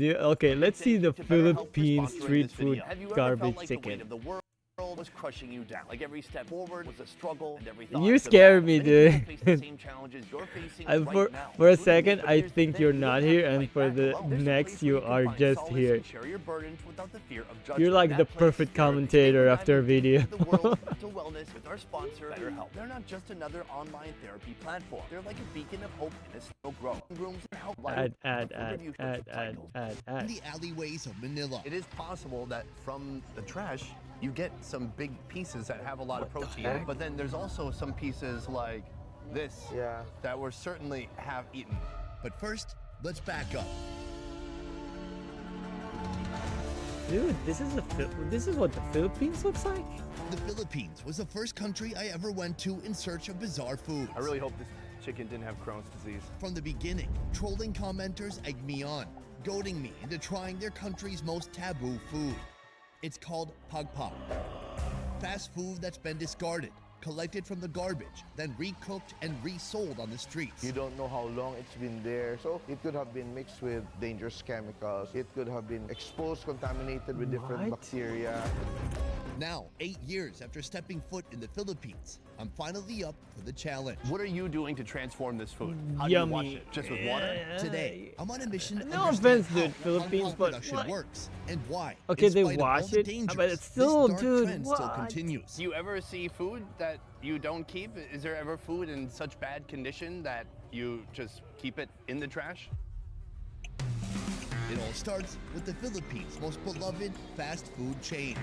Okay, let's see the To better help Philippine respond to street this video, food have you ever garbage felt like the weight chicken. of the world was crushing you down? Like every step forward was a struggle, and every thought You was a scare battle. me, Many people dude. face the same challenges you're facing And right now. for a including me. second, But I here's the think thing, you're you not don't have here, to and fight for back the alone. There's a next, place where you can are find just solace here. and share your burdens without the fear of judgment. You're like That the place perfect where commentator stable after a dive deep video. into the world of mental wellness with our sponsor, BetterHelp. They're not just another online therapy platform. They're like a beacon of hope in a slow growth. Rooms that help life Ad. In the alleyways of Manila. It is possible that from the trash, you get some big pieces that have a lot of protein, but then there's also some pieces like this that were certainly half eaten. But first, let's back up. Dude, this is what the Philippines looks like. The Philippines was the first country I ever went to in search of bizarre foods. I really hope this chicken didn't have Crohn's disease. From the beginning, trolling commenters egged me on, goading me into trying their country's most taboo food. It's called pagpag. Fast food that's been discarded, collected from the garbage, then recooked and resold on the streets. You don't know how long it's been there. So it could have been mixed with dangerous chemicals. It could have been exposed, contaminated with different What? bacteria. Now, 8 years after stepping foot in the Philippines, I'm finally up for the challenge. What are you doing to transform this food? How Yummy. do you wash it? Just with water? Today, I'm on a mission to No understand offense, how dude, Philippines, pagpag but production what? works and why. Okay, in they spite of all wash the it, dangers, but it's still, this dark dude, trend still what? continues. Do you ever see food that you don't keep? Is there ever food in such bad condition that you just keep it in the trash? It all starts with the Philippines' most beloved fast food chain.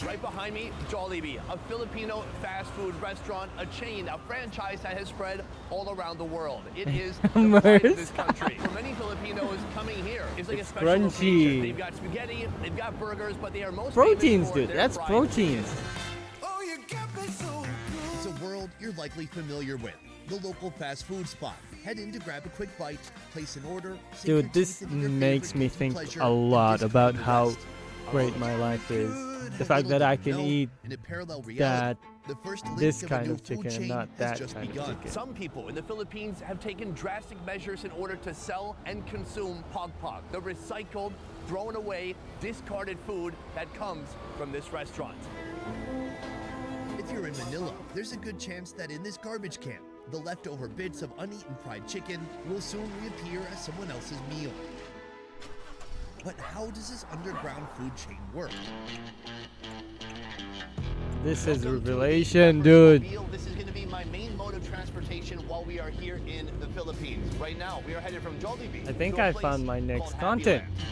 Right behind me, Jollibee, a Filipino fast food restaurant, a chain, a franchise that has spread all around the world. It is the pride of this country. For many Filipinos, coming here is like It's a special crunchy. occasion. They've got spaghetti, they've got burgers, but they are most Proteins, famous for dude. their That's fried proteins. It's a world you're likely familiar with. The local fast food spot. Head in to grab a quick bite, place an order. sink your Dude, this teeth into your makes favorite me guilty think pleasure, a and lot discard about the how rest. great my life is. The fact Little that I did you can know, eat in a parallel reality, that, the first link this of a kind new of food chicken and chain not has that just kind of begun. chicken. Some people in the Philippines have taken drastic measures in order to sell and consume pagpag, the recycled, thrown away, discarded food that comes from this restaurant. If you're in Manila, there's a good chance that in this garbage can, the leftover bits of uneaten fried chicken will soon reappear as someone else's meal. But how does this underground food chain work? This is Welcome to the revelation, Pepper's dude. Mobile. This is going to be my main mode of transportation while we are here in the Philippines. Right now, we are headed from Jollibee. I think to a I place found my next called content. Happyland.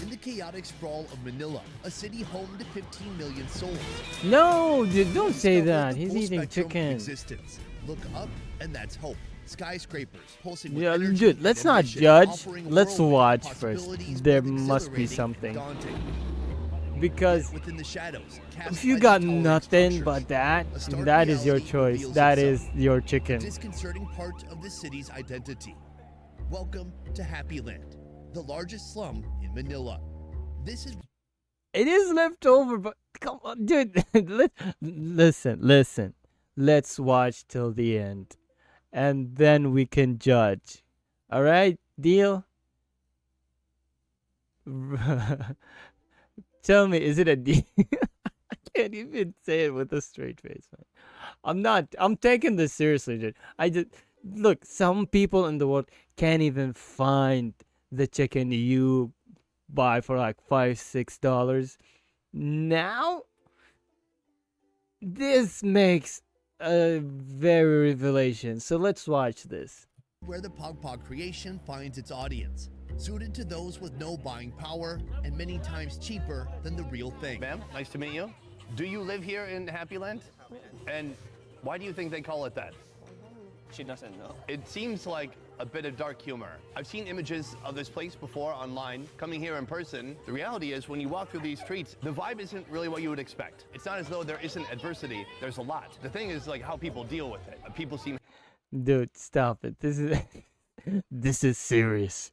In the chaotic sprawl of Manila, a city home to 15 million souls. No, dude, don't say Discover that. the He's full eating spectrum of chicken. Existence. Look up, and that's hope. Skyscrapers pulsing with Yeah, energy dude, let's and not ambition, judge. offering a Let's world of watch first. possibilities, There both must be exhilarating something. and daunting. Because Within the shadows, cast if you by got intolerant nothing structures, but that, a stark that is your reality choice. reveals That itself. is your a chicken. disconcerting part of the city's identity. Welcome to Happyland, the largest slum in Manila. This is It is left over, but come on, dude. Listen. Let's watch till the end, and then we can judge. All right, deal. Tell me, is it a deal? I can't even say it with a straight face, man. I'm not. I'm taking this seriously, dude. I just look. Some people in the world can't even find the chicken you buy for like $5-6. Now, this makes a very revelation. So let's watch this. where the pagpag creation finds its audience, suited to those with no buying power and many times cheaper than the real thing. Ma'am, nice to meet you. Do you live here in Happyland? And why do you think they call it that? She doesn't know. It seems like a bit of dark humor. I've seen images of this place before online. Coming here in person, the reality is when you walk through these streets, the vibe isn't really what you would expect. It's not as though there isn't adversity. There's a lot. The thing is like how people deal with it. People seem Dude, stop it. This is this is serious.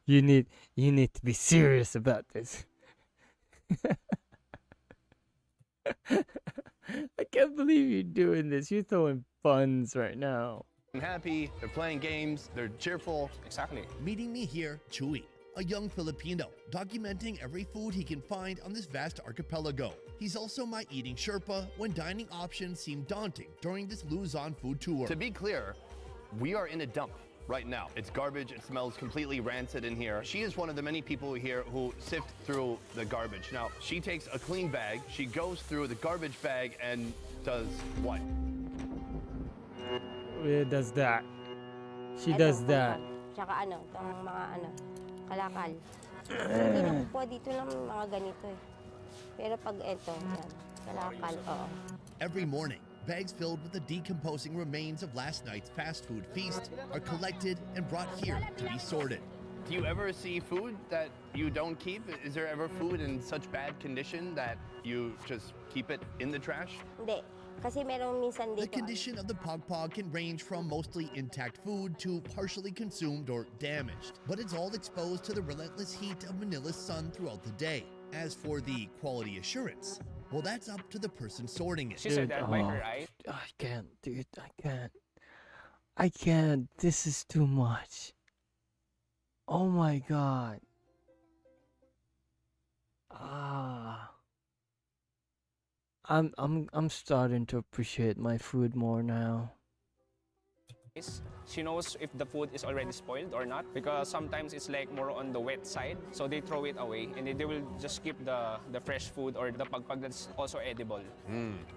You need to be serious about this. I can't believe you're doing this. You're throwing puns right now. happy, they're playing games, they're cheerful. Exactly. Meeting me here, Chewy, a young Filipino, documenting every food he can find on this vast archipelago. He's also my eating Sherpa when dining options seem daunting during this Luzon food tour. To be clear, we are in a dump right now. It's garbage, it smells completely rancid in here. She is one of the many people here who sift through the garbage. Now, she takes a clean bag, she goes through the garbage bag and does what? It does that. She Eto, does that. Tsaka ano, itong mga ano, kalakal. Hindi nakukuha dito ng mga ganito eh. Pero pag eto, yan, kalakal, oo. Every morning, bags filled with the decomposing remains of last night's fast food feast are collected and brought here to be sorted. Do you ever see food that you don't keep? Is there ever food in such bad condition that you just keep it in the trash? Hindi. Kasi merong minsan The dito. condition of the pogpog can range from mostly intact food to partially consumed or damaged, but it's all exposed to the relentless heat of Manila's sun throughout the day. As for the quality assurance, well, that's up to the person sorting it. She said that by her eye. I can't, dude. I can't. I can't. This is too much. Oh my god. Ah. I'm starting to appreciate my food more now. She knows if the food is already spoiled or not, because sometimes it's like more on the wet side, so they throw it away and they will just keep the fresh food or the pagpag that's also edible.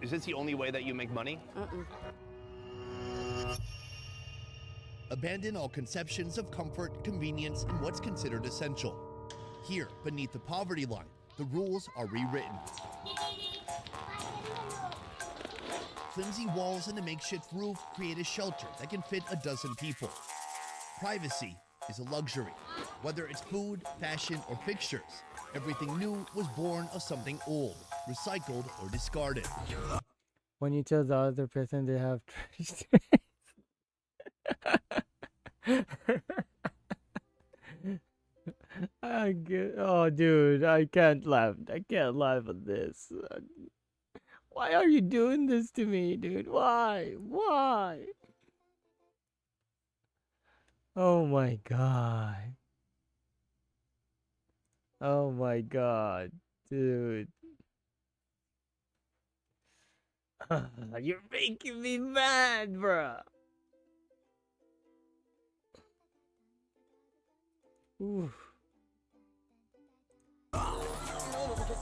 Is this the only way that you make money? Abandon all conceptions of comfort, convenience, and what's considered essential. Here, beneath the poverty line, the rules are rewritten. Flimsy walls and a makeshift roof create a shelter that can fit a dozen people. Privacy is a luxury. Whether it's food, fashion, or fixtures, everything new was born of something old, recycled, or discarded. When you tell the other person they have trash. Oh, dude, I can't laugh. I can't laugh at this. Why are you doing this to me, dude? Why? Why? Oh my god. Oh my god, dude. You're making me mad, bruh. Oof.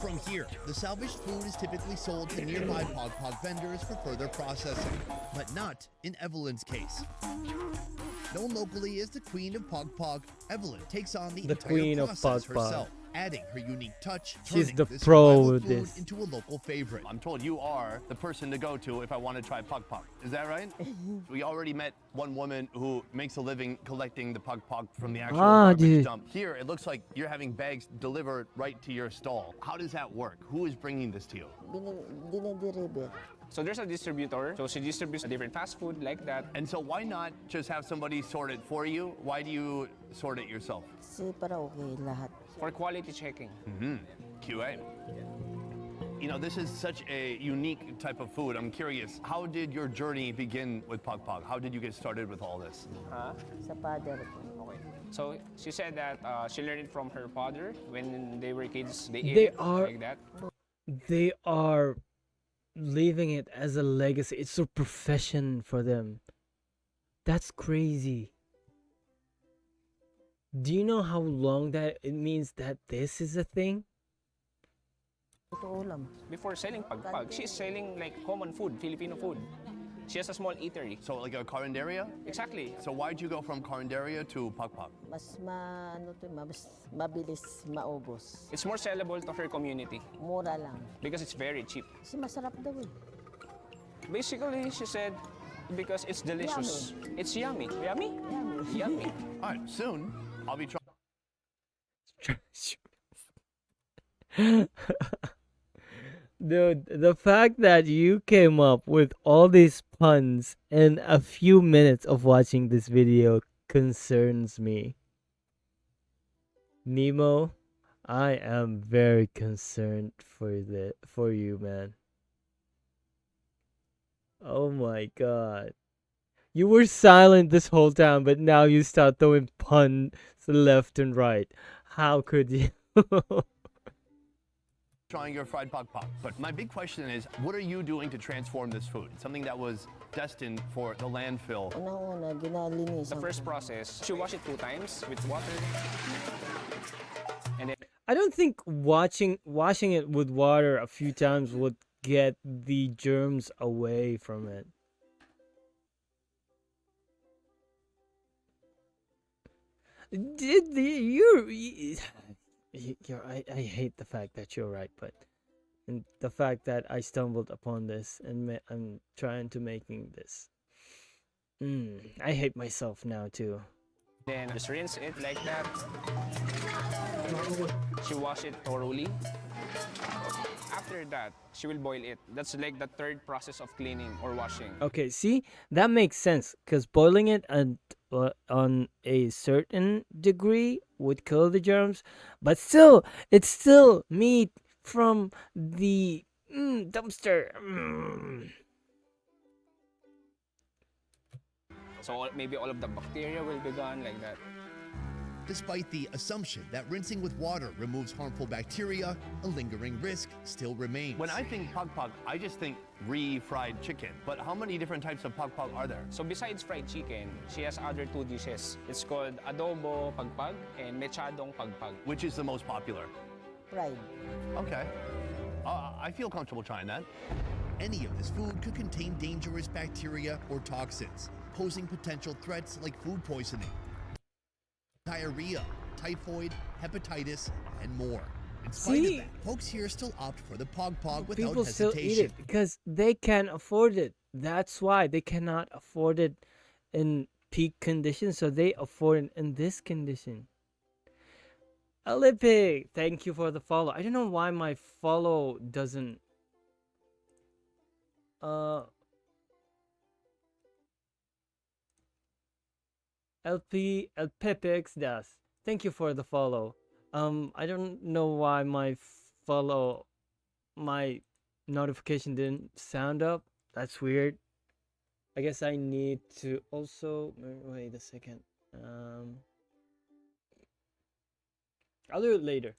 From here, the salvaged food is typically sold to nearby pog vendors for further processing, but not in Evelyn's case. Known locally as the Queen of Pog, Evelyn takes on the entire Queen of process Pog. herself, adding her unique touch, She's turning the this pro survival with food this. into a local favorite. I'm told you are the person to go to if I want to try pug pug. Is that right? We already met one woman who makes a living collecting the pug pug from the actual garbage dude. dump. Here, it looks like you're having bags delivered right to your stall. How does that work? Who is bringing this to you? Dinideliver. So there's a distributor, so she distributes a different fast food like that. And so why not just have somebody sort it for you? Why do you sort it yourself? Kasi para okay lahat. For quality checking. QA. You know, this is such a unique type of food. I'm curious, how did your journey begin with Pog Pog? How did you get started with all this? Sa father ko. Okay. So she said that she learned it from her father when they were kids. They They ate it are- like that. They are leaving it as a legacy. It's a profession for them. That's crazy. Do you know how long that it means that this is a thing? Totoo lang. Before selling pagpag, she's selling like common food, Filipino food. She has a small eatery. So like a carinderia? Exactly. So why'd you go from carinderia to Pog Pog? Mas mas mabilis maubos. It's more sellable to her community Mura lang. because it's very cheap. Kasi masarap daw eh. Basically, she said because it's delicious. It's yummy. Yummy? Yummy. All right, soon I'll be trying. Dude, the fact that you came up with all these puns in a few minutes of watching this video concerns me. Nemo, I am very concerned for you, man. Oh my god. You were silent this whole time, but now you start throwing puns left and right. How could you? trying your fried pok pok. But my big question is, what are you doing to transform this food? Something that was destined for the landfill. Unang-una, The ginalinisan first ko. process, she wash it 2 times with water. And then I don't think washing it with water a few times would get the germs away from it. I hate the fact that you're right, but and the fact that I stumbled upon this and I'm trying to making this. I hate myself now too. just rinse it like that. She wash it thoroughly. After that, she will boil it. That's like the third process of cleaning or washing. Okay, see, that makes sense because boiling it on a certain degree would kill the germs, but still, it's still meat from the dumpster. So maybe all of the bacteria will be gone like that. Despite the assumption that rinsing with water removes harmful bacteria, a lingering risk still remains. When I think pok pok, I just think refried chicken. But how many different types of pok pok are there? So besides fried chicken, she has other 2 dishes. It's called adobo pagpag and mechadong pagpag. Which is the most popular? Fried. Okay. I feel comfortable trying that. Any of this food could contain dangerous bacteria or toxins, posing potential threats like food poisoning, diarrhea, typhoid, hepatitis, and more. In spite See? of that, folks here still opt for the pog pog without People still hesitation. eat it because they can afford it. That's why they cannot afford it in peak conditions, so they afford it in this condition. Olympic, thank you for the follow. I don't know why my follow doesn't. El Pepix does. Thank you for the follow. I don't know why my notification didn't sound up. That's weird. I guess I need to also wait a second. I'll do it later.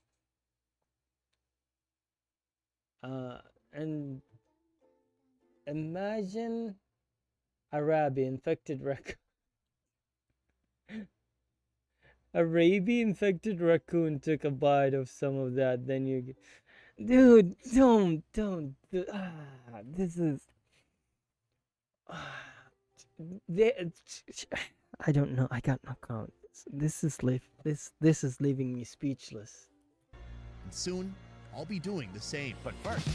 And imagine a rabies infected raccoon. A rabies infected raccoon took a bite of some of that. Then you, dude, don't. This is. I don't know. I got no comment. This is leaving me speechless. And soon, I'll be doing the same. But first,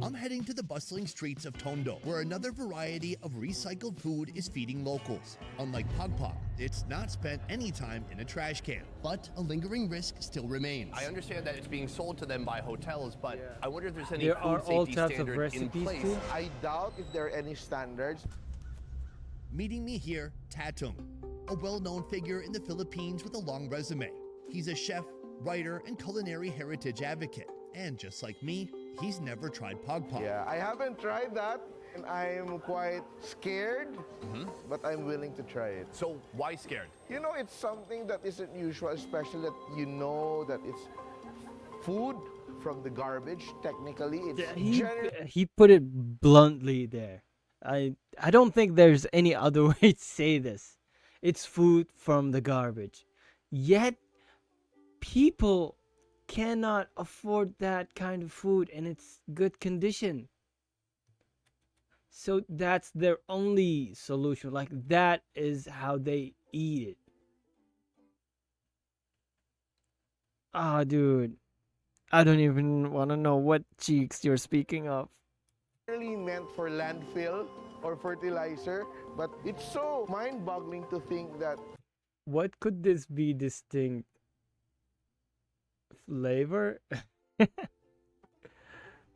I'm heading to the bustling streets of Tondo, where another variety of recycled food is feeding locals. Unlike pog pog, it's not spent any time in a trash can, but a lingering risk still remains. I understand that it's being sold to them by hotels, but I wonder if there's any There are food all safety types of standard in recipes place. too. I doubt if there are any standards. Meeting me here, Tatung, a well-known figure in the Philippines with a long resume. He's a chef, writer, and culinary heritage advocate. And just like me, he's never tried pog pog. Yeah, I haven't tried that, and I'm quite scared, but I'm willing to try it. So why scared? You know, it's something that isn't usual, especially that you know that it's food from the garbage. Technically, it's He put it bluntly there. I don't think there's any other way to say this. It's food from the garbage. Yet people cannot afford that kind of food and it's good condition. So that's their only solution. Like that is how they eat it. Ah, dude. I don't even want to know what cheeks you're speaking of. really meant for landfill or fertilizer, but it's so mind-boggling to think that What could this be distinct flavor?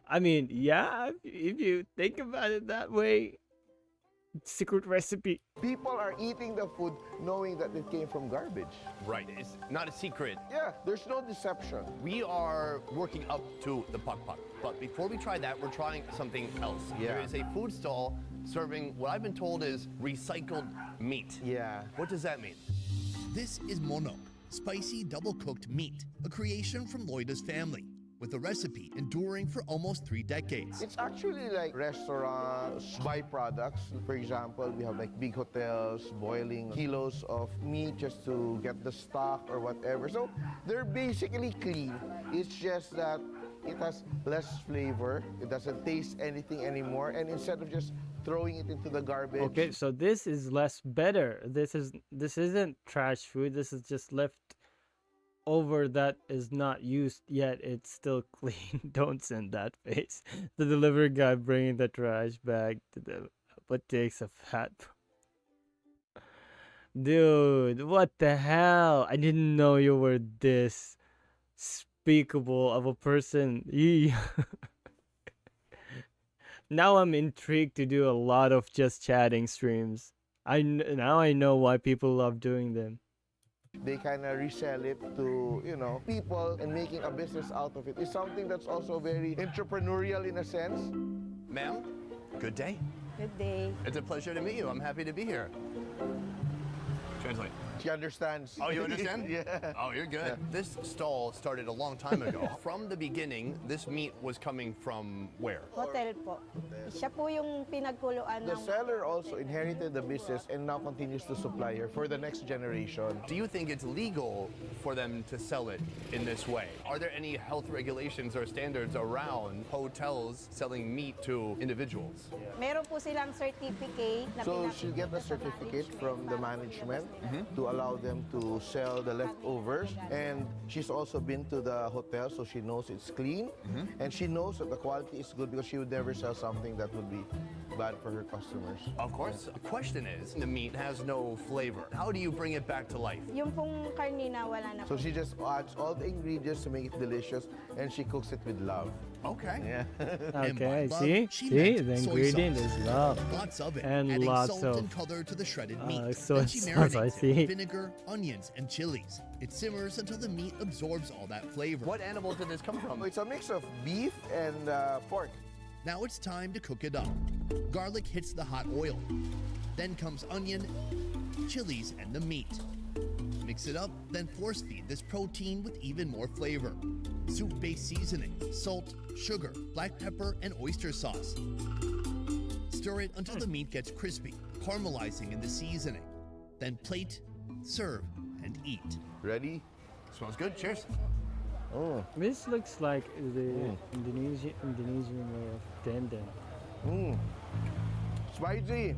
I mean, yeah, if you think about it that way, secret recipe. People are eating the food knowing that it came from garbage. Right, it's not a secret. Yeah, there's no deception. We are working up to the Pak Pak. But before we try that, we're trying something else. Yeah. There is a food stall serving what I've been told is recycled meat. Yeah. What does that mean? This is monok, spicy double-cooked meat, a creation from Loida's family, with a recipe enduring for almost 3 decades. It's actually like restaurants, byproducts. For example, we have like big hotels boiling kilos of meat just to get the stock or whatever. So they're basically clean. It's just that it has less flavor. It doesn't taste anything anymore. And instead of just throwing it into the garbage. Okay, so this is less better. This isn't trash food. This is just left over that is not used yet. It's still clean. Don't send that face. The delivery guy bringing the trash bag to the but takes a fat. Dude, what the hell? I didn't know you were this speakable of a person. Yee. Now I'm intrigued to do a lot of just chatting streams. Now I know why people love doing them. They kind of resell it to, people, and making a business out of it is something that's also very entrepreneurial in a sense. Ma'am, good day. Good day. It's a pleasure to meet you. I'm happy to be here. Translate. She understands. Oh, you understand? Yeah. Oh, you're good. This stall started a long time ago. From the beginning, this meat was coming from where? Hotel po. Siya po yung pinagkuluan The ng... seller also inherited the business and now continues to supply her for the next generation. Do you think it's legal for them to sell it in this way? Are there any health regulations or standards around hotels selling meat to individuals? Meron po silang certificate na So she'll get a certificate from the management to allow them to sell the leftovers. And she's also been to the hotel, so she knows it's clean. And she knows that the quality is good because she would never sell something that would be bad for her customers. Of course. The question is, the meat has no flavor. How do you bring it back to life? Yung pong karnina wala na So po. she just adds all the ingredients to make it delicious, and she cooks it with love. Okay. Yeah. And by Okay, love, see? she See? meant The soy ingredient sauce. is love. Lots of it, And adding lots salt of, and color to the shredded meat. soy Then she sauce, I marinates it see. with vinegar, onions, and chilies. It simmers until the meat absorbs all that flavor. What animal did this come from? It's a mix of beef and pork. Now it's time to cook it up. Garlic hits the hot oil. Then comes onion, chilies, and the meat. Mix it up, then force feed this protein with even more flavor. Soup-based seasoning, salt, sugar, black pepper, and oyster sauce. Stir it until the meat gets crispy, caramelizing in the seasoning. Then plate, serve, and eat. Ready? Smells good. Cheers. Oh. This looks like the Indonesian way of dendeng. Mm. Spicy.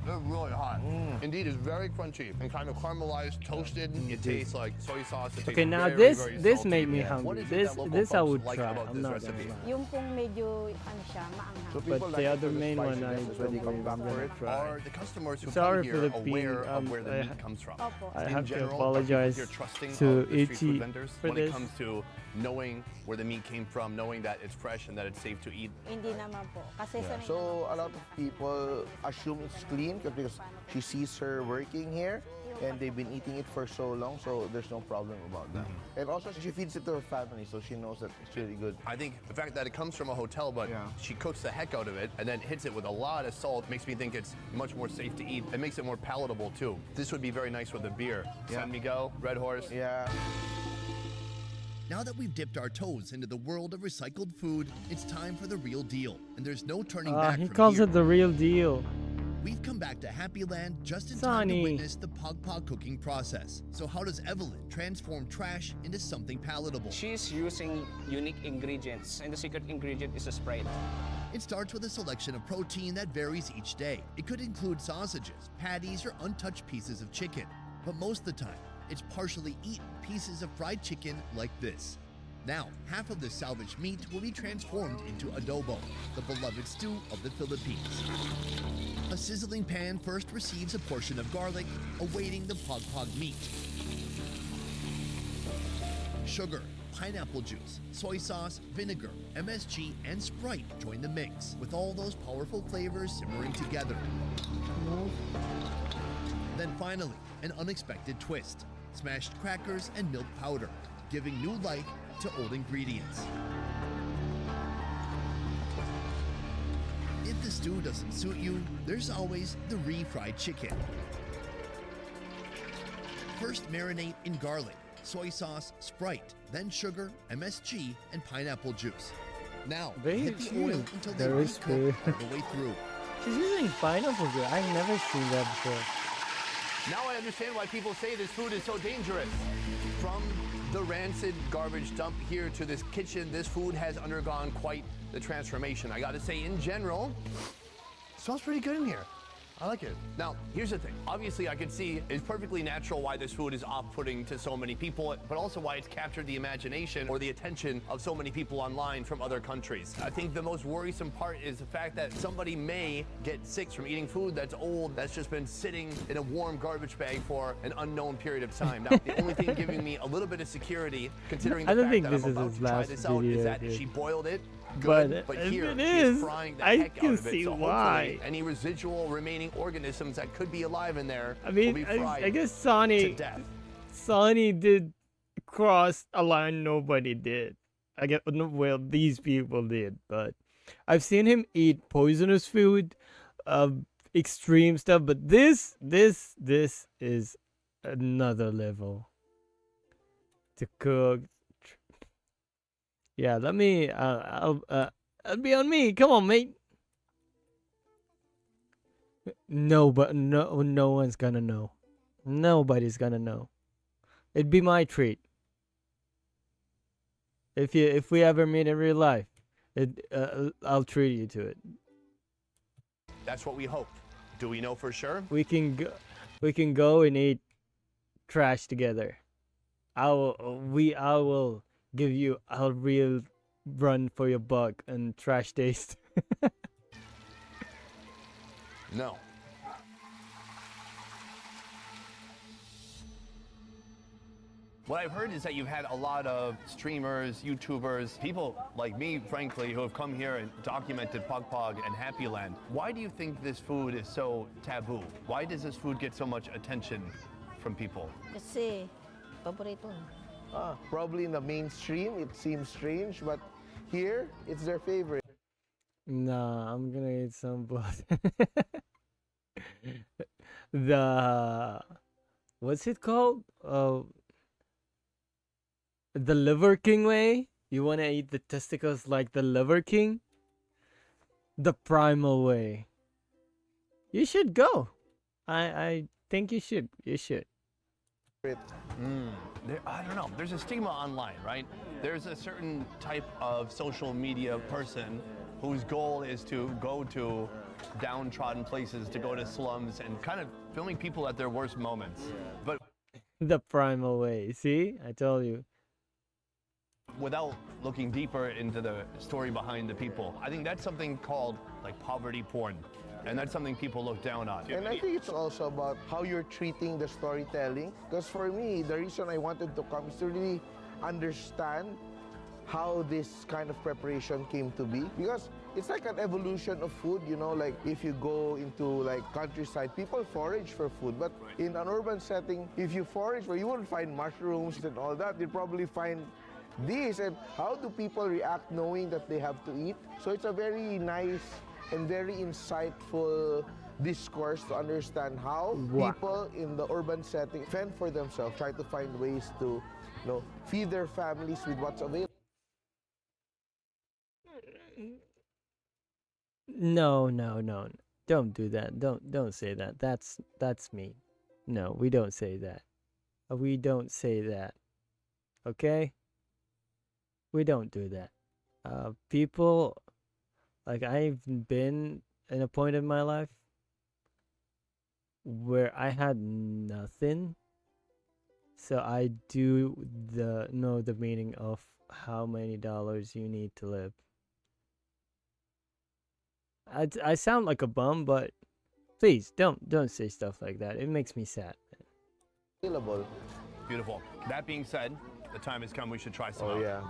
They're really hot. Indeed, it's very crunchy and kind of caramelized, toasted. It tastes like soy sauce. It Okay, tastes now very, this very this salty. made me What hungry. is it that local This I folks would like try. about I'm this not recipe? gonna lie. Yung pong medyo, ano siya, maanghang. So But people the like it other for the main one, I spiciness when they don't come really- back I'm for gonna it. try. Are the customers who Sorry come for here the aware bean, of where the I meat comes from? Opo. I In have to general, apologize are people here trusting to of the street food ET vendors for when this. it comes to knowing where the meat came from, knowing that it's fresh and that it's safe to eat? Hindi naman po. Kasi sanay So naman a lot of people assume it's clean because she sees her working here and they've been eating it for so long, so there's no problem about that. And also she feeds it to her family, so she knows that it's really good. I think the fact that it comes from a hotel, but Yeah. she cooks the heck out of it and then hits it with a lot of salt, makes me think it's much more safe to eat. It makes it more palatable too. This would be very nice with a beer. Yeah. San Miguel, Red Horse. Yeah. Now that we've dipped our toes into the world of recycled food, it's time for the real deal. And there's no turning back He from calls here. it the real deal. We've come back to Happy Land just in time to Sonny. witness the Pog Pog cooking process. So how does Evelyn transform trash into something palatable? She's using unique ingredients, and the secret ingredient is a Sprite. It starts with a selection of protein that varies each day. It could include sausages, patties, or untouched pieces of chicken. But most of the time, it's partially eaten pieces of fried chicken like this. Now, half of the salvaged meat will be transformed into adobo, the beloved stew of the Philippines. A sizzling pan first receives a portion of garlic, awaiting the pog pog meat. Sugar, Pineapple juice, soy sauce, vinegar, MSG, and Sprite join the mix, with all those powerful flavors simmering together. Then finally, an unexpected twist. Smashed crackers and milk powder, giving new life to old ingredients. If the stew doesn't suit you, there's always the refried chicken. First marinate in garlic, soy sauce, Sprite, then sugar, MSG, and pineapple juice. Now, Very hit the cute. oil until they Very recook sweet. all the way through. She's using pineapple juice. I've never seen that before. Now I understand why people say this food is so dangerous. From the rancid garbage dump here to this kitchen, this food has undergone quite the transformation. I gotta say, in general, it smells pretty good in here. I like it. Now, here's the thing. Obviously, I can see it's perfectly natural why this food is off-putting to so many people, but also why it's captured the imagination or the attention of so many people online from other countries. I think the most worrisome part is the fact that somebody may get sick from eating food that's old, that's just been sitting in a warm garbage bag for an unknown period of time. Now, the only thing giving me a little bit of security, considering the I don't fact think that this I'm is about his to try last this out, video, is that dude. she boiled it. But Good, but if here it she is, frying the I heck can out of it. see So why. hopefully any residual remaining organisms that could be alive in there I will mean, be fried I guess to death. Sonny did cross a line nobody did. I get no, well, these people did, but I've seen him eat poisonous food, extreme stuff. But this is another level to cook. Yeah, let me. I'll be on me. Come on, mate. No, but no one's gonna know. Nobody's gonna know. It'd be my treat. If we ever meet in real life, I'll treat you to it. That's what we hope. Do we know for sure? We can go and eat trash together. I will give you a real run for your buck and trash taste. No. What I've heard is that you've had a lot of streamers, YouTubers, people like me, frankly, who have come here and documented Pog and Happy Land. Why do you think this food is so taboo? Why does this food get so much attention from people? Kasi, paborito. Probably in the mainstream, it seems strange, but here, it's their favorite. Nah, I'm gonna eat some blood. The what's it called? The Liver King way. You wanna eat the testicles like the Liver King? The primal way. You should go. I think you should. You should. I don't know. There's a stigma online, right? There's a certain type of social media person whose goal is to go to downtrodden places, to go to slums, and kind of filming people at their worst moments. But The primal way. See? I told you. without looking deeper into the story behind the people, I think that's something called like poverty porn. And that's something people look down on. And I think it's also about how you're treating the storytelling. Because for me, the reason I wanted to come is to really understand how this kind of preparation came to be. Because it's like an evolution of food, you know, like if you go into like countryside, people forage for food. But in an urban setting, if you forage, well, you won't find mushrooms and all that. You'll probably find this. And how do people react knowing that they have to eat? So it's a very nice and very insightful discourse to understand how Wow. people in the urban setting fend for themselves, try to find ways to, feed their families with what's available. No. Don't do that. Don't say that. That's me. No, we don't say that. We don't say that. Okay? We don't do that. People, like, I've been in a point in my life where I had nothing. So I do know the meaning of how many dollars you need to live. I sound like a bum, but please don't say stuff like that. It makes me sad. Available. Beautiful. That being said, the time has come we should try some Oh out. yeah.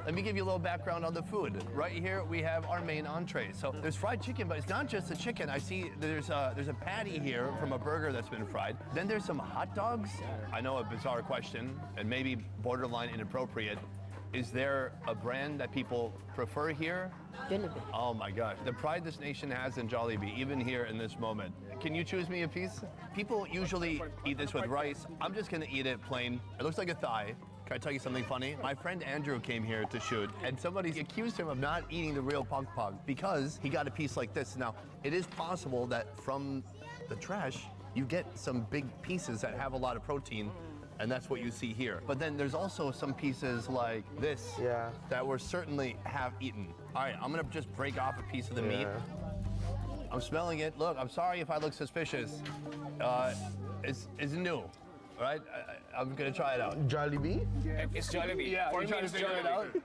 Let me give you a little background on the food. Right here we have our main entree. So there's fried chicken, but it's not just the chicken. I see there's a patty here from a burger that's been fried. Then there's some hot dogs. I know, a bizarre question and maybe borderline inappropriate. Is there a brand that people prefer here? Jollibee. Oh my gosh, the pride this nation has in Jollibee, even here in this moment. Can you choose me a piece? People usually eat this with rice. I'm just gonna eat it plain. It looks like a thigh. Can I tell you something funny? My friend Andrew came here to shoot, and somebody accused him of not eating the real pug pug because he got a piece like this. Now, it is possible that from the trash, you get some big pieces that have a lot of protein, and that's what you see here. But then there's also some pieces like this Yeah. that were certainly half eaten. All right, I'm gonna just break off a piece of the meat. I'm smelling it. Look, I'm sorry if I look suspicious. It's new, all right? I'm gonna try it out. Jollibee? It's Jollibee. Yeah, For you me, trying to it's figure it Jollibee.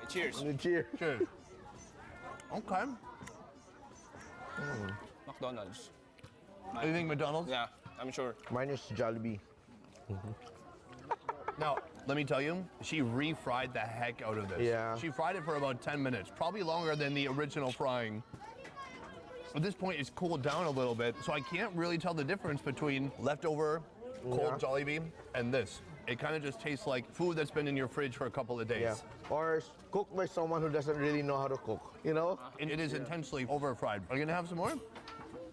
out? Cheers. Cheers. Sure. Okay. McDonald's. What do you think, McDonald's? Yeah, I'm sure. Mine is Jollibee. Now, let me tell you, she refried the heck out of this. Yeah. She fried it for about 10 minutes, probably longer than the original frying. At this point, it's cooled down a little bit, so I can't really tell the difference between leftover cold Yeah. Jollibee and this. It kind of just tastes like food that's been in your fridge for a couple of days. Yeah. Or cooked by someone who doesn't really know how to cook, you know? It is intensely over-fried. Are you gonna have some more?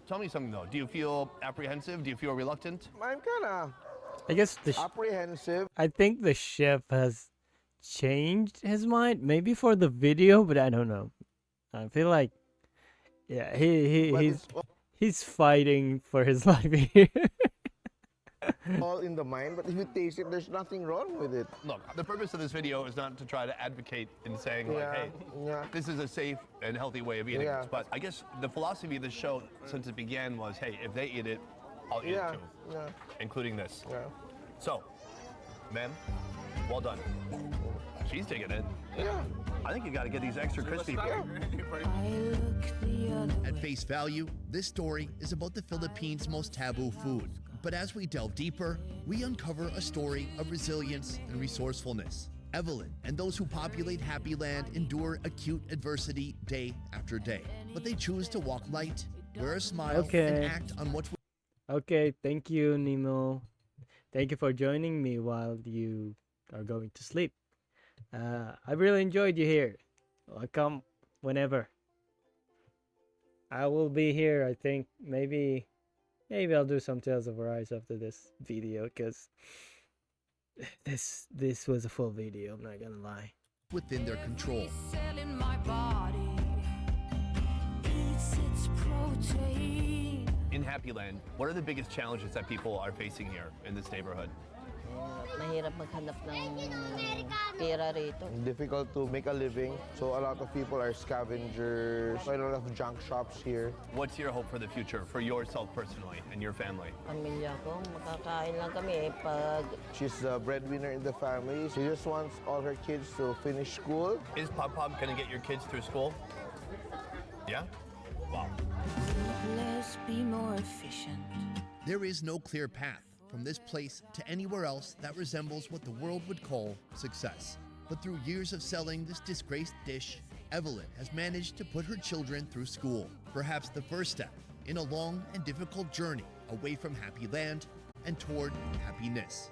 Tell me something though. Do you feel apprehensive? Do you feel reluctant? I'm kinda I guess apprehensive. I think the chef has changed his mind, maybe for the video, but I don't know. I feel like, yeah, But he's fighting for his life here. it's all in the mind, but if you taste it, there's nothing wrong with it. Look, the purpose of this video is not to try to advocate in saying like, Yeah, hey, yeah. this is a safe and healthy way of eating Yeah. this. But I guess the philosophy of the show since it began was, hey, if they eat it, I'll eat Yeah, it too, yeah, including this. yeah. So, ma'am, well done. She's taking it. Yeah. I think you got to get these extra crispy. At face value, this story is about the Philippines' most taboo food. But as we delve deeper, we uncover a story of resilience and resourcefulness. Evelyn and those who populate Happy Land endure acute adversity day after day. But they choose to walk light, wear a smile, Okay. and act on what Okay, thank you, Nemo. Thank you for joining me while you are going to sleep. I really enjoyed you here. I'll come whenever. I will be here, I think. Maybe I'll do some Tales of Arise after this video, because this was a full video, I'm not gonna lie. within their control. Selling my body, eats its protein. In Happy Land, what are the biggest challenges that people are facing here in this neighborhood? Mahirap maghanap ng pera rito. Difficult to make a living, so a lot of people are scavengers. A lot of junk shops here. What's your hope for the future, for yourself personally and your family? Pamilya ko, makakain lang kami pag She's the breadwinner in the family. She just wants all her kids to finish school. Is Pop Pop gonna get your kids through school? Yeah? Wow. Let's be more efficient. There is no clear path from this place to anywhere else that resembles what the world would call success. But through years of selling this disgraced dish, Evelyn has managed to put her children through school, perhaps the first step in a long and difficult journey away from Happy Land and toward happiness.